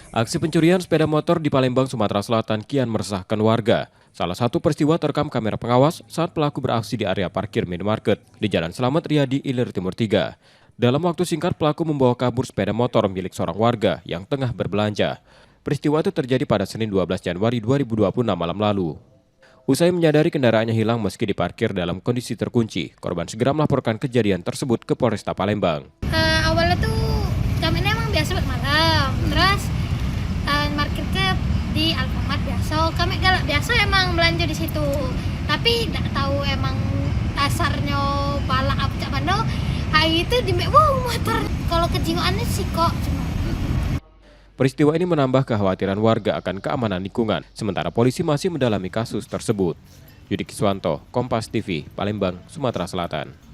Aksi pencurian sepeda motor di Palembang, Sumatera Selatan kian meresahkan warga. Salah satu peristiwa terekam kamera pengawas saat pelaku beraksi di area parkir minimarket di Jalan Slamet Riyadi, Ilir Timur 3. Dalam waktu singkat, pelaku membawa kabur sepeda motor milik seorang warga yang tengah berbelanja. Peristiwa itu terjadi pada Senin 12 Januari 2026 malam lalu. Usai menyadari kendaraannya hilang meski diparkir dalam kondisi terkunci, korban segera melaporkan kejadian tersebut ke Polresta Palembang. Awalnya tuh kami ini emang biasa buat malam, terus marketnya di Alfamart biasa. Kami galak biasa emang belanja di situ, tapi tidak tahu emang dasarnya balak apa cak bando. Hari itu di motor. Kalau kejingoannya sih kok cuma. Peristiwa ini menambah kekhawatiran warga akan keamanan lingkungan, sementara polisi masih mendalami kasus tersebut. Yudi Kiswanto, Kompas TV, Palembang, Sumatera Selatan.